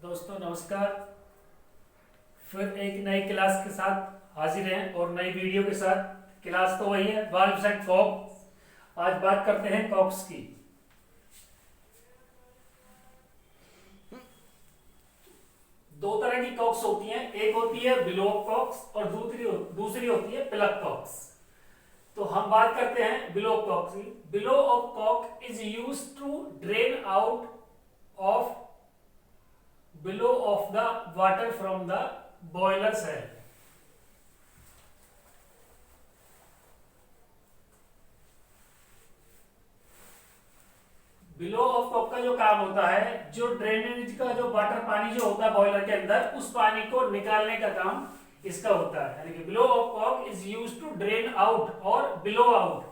दोस्तों नमस्कार। फिर एक नई क्लास के साथ हाजिर हैं और नई वीडियो के साथ। क्लास तो वही है, वाल्व्स एंड कॉक। आज बात करते हैं कॉक्स की। दो तरह की कॉक्स होती हैं, एक होती है बिलो कॉक्स और दूसरी होती है प्लग कॉक्स। तो हम बात करते हैं बिलो कॉक्स की। Blow of cock is used to drain out of below of the water from the boiler cell. Blow of cock का जो काम होता है, जो ड्रेनेज का जो वाटर पानी जो होता है बॉयलर के अंदर, उस पानी को निकालने का काम इसका होता है। यानी कि blow of cock is used to drain out और बिलो आउट,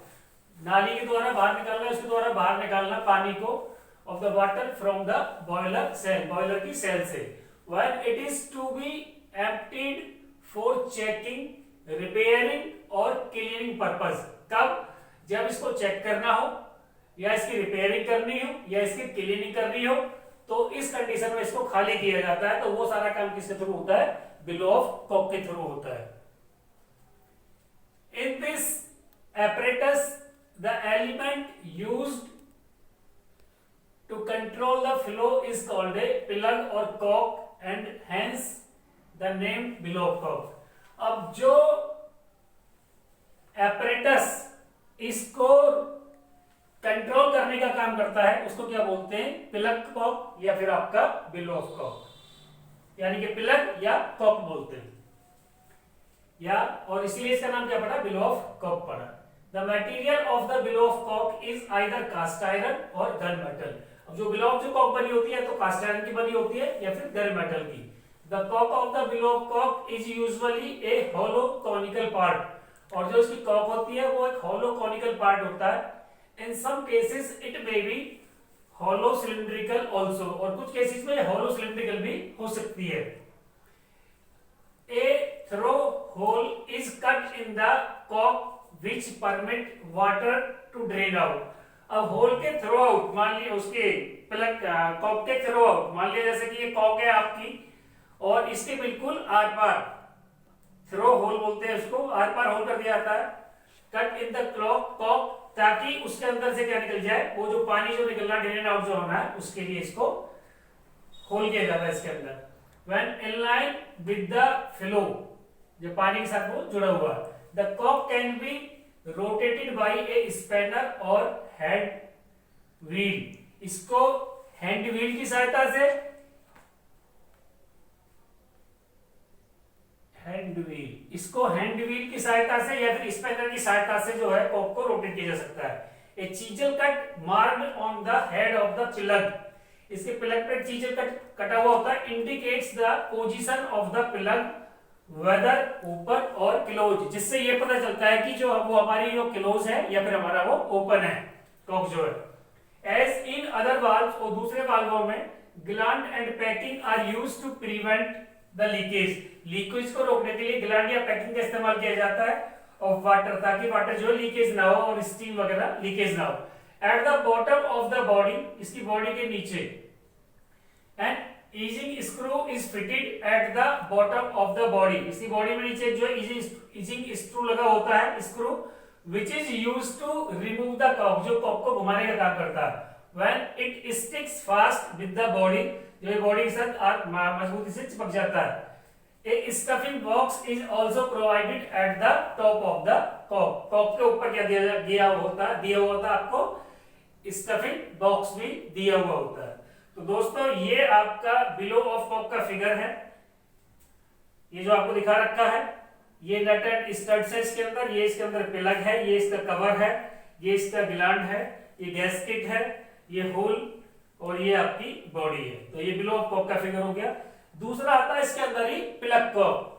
नाली के द्वारा बाहर निकालना, उसके द्वारा बाहर निकालना पानी को of the water from the boiler cell, boiler की सेल से। When it is to be emptied for checking, repairing और cleaning purpose। कब? जब इसको चेक करना हो या इसकी रिपेयरिंग करनी हो या इसकी क्लीनिंग करनी हो, तो इस कंडीशन में इसको खाली किया जाता है। तो वो सारा काम किसके थ्रू होता है? बिलो ऑफ कॉक के थ्रू होता है। In this apparatus, the element used to control the flow is called a plug or cock and hence the name below cock। अब जो apparatus इसको कंट्रोल करने का काम करता है उसको क्या बोलते हैं? प्लग कॉक या फिर आपका बिलो ऑफ कॉक, यानी कि प्लग या कॉक बोलते हैं या, और इसलिए इसका नाम क्या पड़ा? बिलो ऑफ कॉक पड़ा। The material of the blow of cock is either cast iron और गन मेटल। अब जो बिलो ऑफ जो कॉक बनी होती है तो कास्ट आयरन की बनी होती है या फिर गन मेटल की। The cock of the blow of cock is usually a hollow conical part, और जो इसकी कॉक होती है वो एक होलो कॉनिकल पार्ट होता है। In some cases it may be hollow cylindrical also, और कुछ केसेस में होलो सिलिंड्रिकल भी हो सकती है। A through hole is cut in the cock which permit water to drain out। अब होल के थ्रो आउट, मान लिया उसके प्लग कॉक के थ्रो आउट, मान लिया जैसे कि ये कॉक है आपकी और इसके बिल्कुल आर पार, थ्रो होल बोलते हैं उसको, आर पार होल कर दिया जाता है, कट इन द कॉक, ताकि उसके अंदर से क्या निकल जाए, वो जो पानी जो निकलना, ड्रेन आउट जो होना है, उसके लिए इसको होल किया जाता है इसके अंदर। When in line with the flow, जो पानी के साथ वो जुड़ा हुआ है। The cock can be rotated by a spanner और hand wheel। इसको हैंड व्हील की सहायता से, इसको हैंड व्हील की सहायता से या फिर स्पैनर की सहायता से जो है कॉक को रोटेट किया जा सकता है। A chisel cut marked on the head of the plug, इसके प्लग पे चीजल कट कटा हुआ होता है, indicates the position of the plug whether open और क्लोज, जिससे ये पता चलता है कि जो वो हमारी जो क्लोज है या फिर हमारा वो ओपन है कॉक जो है। एज इन अदर वाल्व्स, और दूसरे वाल्वों में gland and packing are used to prevent the leakage, leakage को रोकने के लिए ग्लैंड या पैकिंग का इस्तेमाल किया जाता है ऑफ वाटर, ताकि वाटर जो लीकेज ना हो और स्टीम वगैरह लीकेज ना हो। At the bottom of the body, इसकी बॉडी के नीचे, and easing screw is fitted at the bottom of the body, इसकी बॉडी में नीचे जो ईजिंग स्क्रू लगा होता है, screw which is used to remove the cock, जो कॉक को घुमाने का काम करता है। When it sticks fast with the body, जो बॉडी के साथ मजबूती से चिपक जाता है। A stuffing box is also provided at the top of the cock, cock के ऊपर क्या दिया हुआ होता है आपको? स्टफिंग बॉक्स भी दिया हुआ होता है। तो दोस्तों ये आपका बिलो ऑफ कॉक का फिगर है, ये जो आपको दिखा रखा है, ये नट एंड स्टड्स है इसके अंदर, ये इसके अंदर प्लग है, ये इसका कवर है, ये इसका ग्लैंड है, ये गैस्केट है, ये होल और ये आपकी बॉडी है। तो ये बिलो ऑफ कॉक का फिगर हो गया। दूसरा आता है इसके अंदर ही plug cock.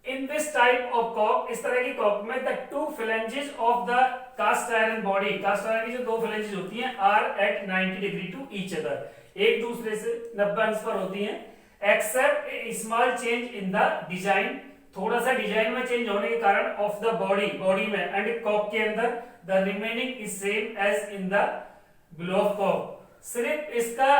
In this type of cock, इस तरह की कॉक में the two flanges of the cast iron body, cast iron की जो दो फ्लेंजेस होती हैं, are at 90 degree to each other, एक दूसरे से 90 अंश पर होती हैं। Except a small change in the design, थोड़ा सा डिजाइन में चेंज होने के कारण ऑफ द बॉडी में एंड कॉक के अंदर, the remaining is same as in the blow of cock. सिर्फ इसका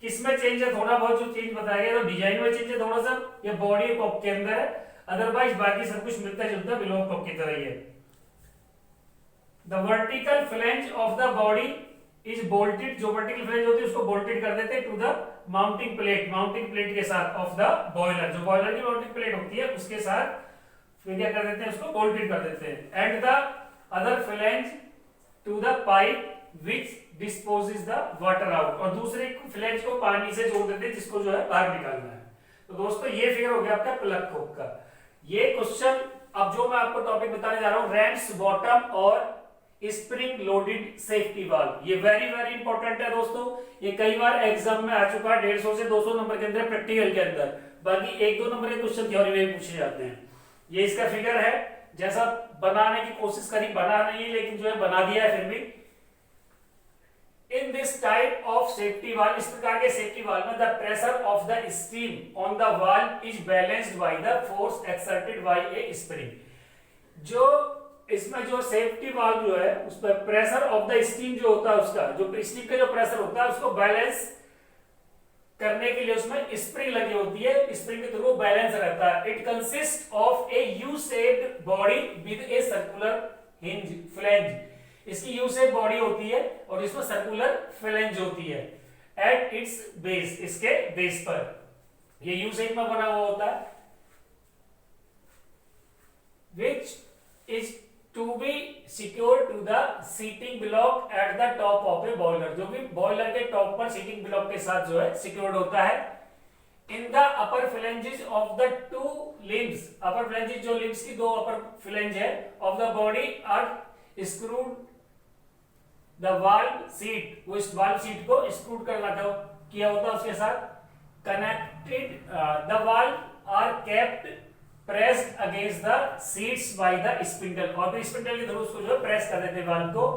किसमें चेंज है, थोड़ा बहुत जो चेंज बताया गया तो डिजाइन में चेंज है थोड़ा सा, ये बॉडी कॉक के अंदर है, अदरवाइज बाकी सब कुछ मिलता जुलता बिलो कॉक की तरह ही है। The vertical flange of the body is bolted, जो वर्टिकल फ्लैंज होती है उसको बोल्टेड कर देते हैं टू द माउंटिंग प्लेट के साथ ऑफ द बॉयलर, जो बॉयलर की माउंटिंग प्लेट होती है उसके साथ फिर क्या कर देते हैं, उसको बोल्टेड कर देते हैं। And the other flange to the pipe which disposes the water out, और दूसरे फ्लैंज को पानी से जोड़ देते हैं जिसको जो है बाहर निकालना है। तो दोस्तों ये फिगर हो गया आपका प्लग कॉक का। ये क्वेश्चन अब जो मैं आपको टॉपिक बताने जा रहा हूं, रैम्स बॉटम और स्प्रिंग लोडेड सेफ्टी वाल्व, ये वेरी वेरी इंपॉर्टेंट है दोस्तों। ये कई बार एग्जाम में आ चुका है 150 से 200 नंबर के अंदर प्रैक्टिकल के अंदर, बाकी 1-2 नंबर के क्वेश्चन थ्योरी में पूछे जाते हैं। ये इसका फिगर है, जैसा बनाने की कोशिश करी, बना नहीं लेकिन जो है बना दिया है फिर भी। इन this type of safety valve, इस प्रकार के सेफ्टी वाल्व में the pressure of the steam on the valve is balanced by the force exerted by A spring. जो इसमें जो सेफ्टी वाल्व जो है उस पर प्रेशर ऑफ द स्टीम जो होता है, उसका जो स्टीम का जो प्रेशर होता है उसको बैलेंस करने के लिए उसमें स्प्रिंग लगी होती है, स्प्रिंग के थ्रू बैलेंस रहता है। It consist of A U shaped body with a circular hinge flange, इसकी यू शेप बॉडी होती है और इसमें सर्कुलर फ्लैंज होती है एट इट्स बेस, इसके बेस पर ये यू शेप में बना हुआ होता है, which is to be secured to the seating block at the top of a boiler, जो भी बॉयलर के टॉप पर सीटिंग ब्लॉक के साथ जो है सिक्योर्ड होता है। In the upper flanges of the two limbs, upper flanges जो लिम्स की दो अपर फ्लैंज है of the body are screwed the valve seat, वो इस वाल्व सीट को स्क्रूड किया होता है उसके साथ connected. The valve are kept pressed against the seats by the spindle, और स्पिंडल के थ्रू उसको जो है प्रेस कर देते हैं वाल्व को,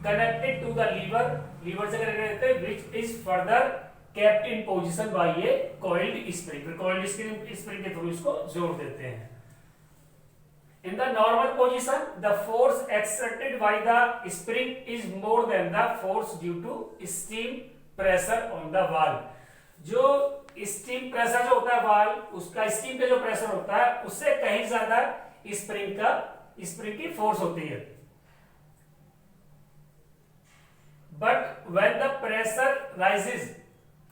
connected to the lever, lever से कनेक्ट करते हैं, which is further kept in position by a coiled spring, फिर कॉइल्ड स्प्रिंग के थ्रू इसको जोड़ देते हैं। In the normal position, the force exerted by the spring is more than the force due to steam pressure on the valve. जो steam pressure जो होता है वाल्व, उसका स्टीम का जो प्रेशर होता है उससे कहीं ज्यादा स्प्रिंग की फोर्स होती है। But when the pressure rises,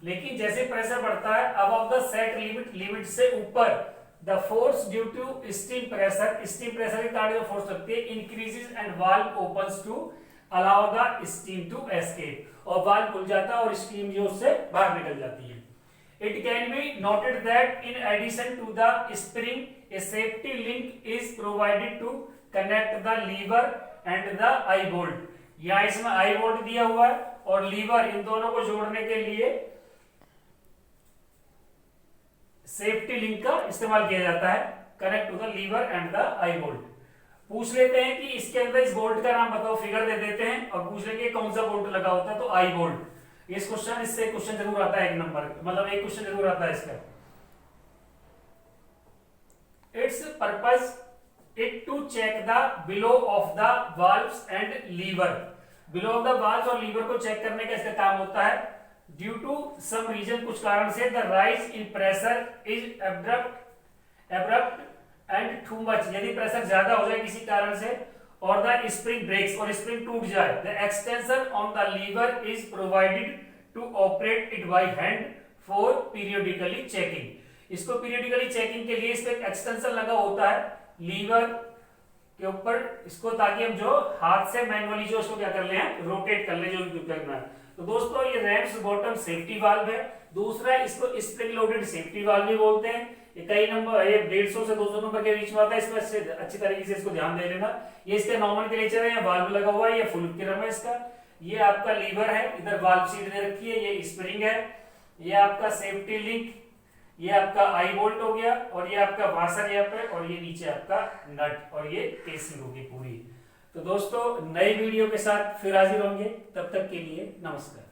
लेकिन जैसे प्रेशर बढ़ता है अबव द सेट लिमिट से ऊपर, the force due to steam pressure के कारण जो फोर्स लगती है increases and valve opens to allow the steam to escape, और वाल्व खुल जाता है और स्टीम जो उससे बाहर निकल जाती है। It can be noted that in addition to the spring, a safety link is provided to connect the lever and the eye bolt. यहाँ इसमें eye bolt दिया हुआ है और लीवर, इन दोनों को जोड़ने के लिए सेफ्टी लिंक का इस्तेमाल किया जाता है, connect to the lever and the eye bolt. पूछ लेते हैं कि इसके अंदर इस बोल्ट का नाम बताओ, फिगर दे देते हैं और पूछ लेंगे कौन सा बोल्ट लगा होता है, तो आई बोल्ट। इस क्वेश्चन इससे क्वेश्चन जरूर आता है, एक नंबर मतलब एक क्वेश्चन जरूर आता है इसका। Its purpose it to check the blow off the valves and lever, blow off the valves और लीवर को चेक करने का इसका काम होता है। ड्यू टू सम रीजन, कुछ कारण से, the rise in pressure is abrupt and too much, यदि प्रेशर ज्यादा हो जाए किसी कारण से और द स्प्रिंग ब्रेक्स, और स्प्रिंग टूट जाए, the extension on the lever is provided to operate it by hand for periodically checking. इसको पीरियोडिकली चेकिंग के लिए इस पे एक्सटेंशन लगा होता है लीवर के ऊपर, इसको ताकि हम जो हाथ से मैनुअली जो इसको क्या कर ले रोटेट कर ले, जो करना है। तो दोस्तों ये रैम्स बॉटम सेफ्टी वाल्व है। दूसरा इसको स्प्रिंग लोडेड सेफ्टी वाल्व भी बोलते हैं। ये कई नंबर, ये 150 से 200 नंबर के बीच में आता है, इसमें अच्छी तरीके से इसको ध्यान दे लेना। ये इसका नॉमेनक्लेचर है, वाल्व लगा हुआ है, ये फुल क्रम है इसका। ये आपका लीवर है, इधर वाल्व सीट दे रखी है, ये स्प्रिंग है, ये आपका सेफ्टी लिंक, ये आपका आई बोल्ट हो गया, और ये आपका वाशर यहाँ पे, और ये नीचे आपका नट, और ये केसिंग होगी पूरी। तो दोस्तों नई वीडियो के साथ फिर हाजिर होंगे, तब तक के लिए नमस्कार।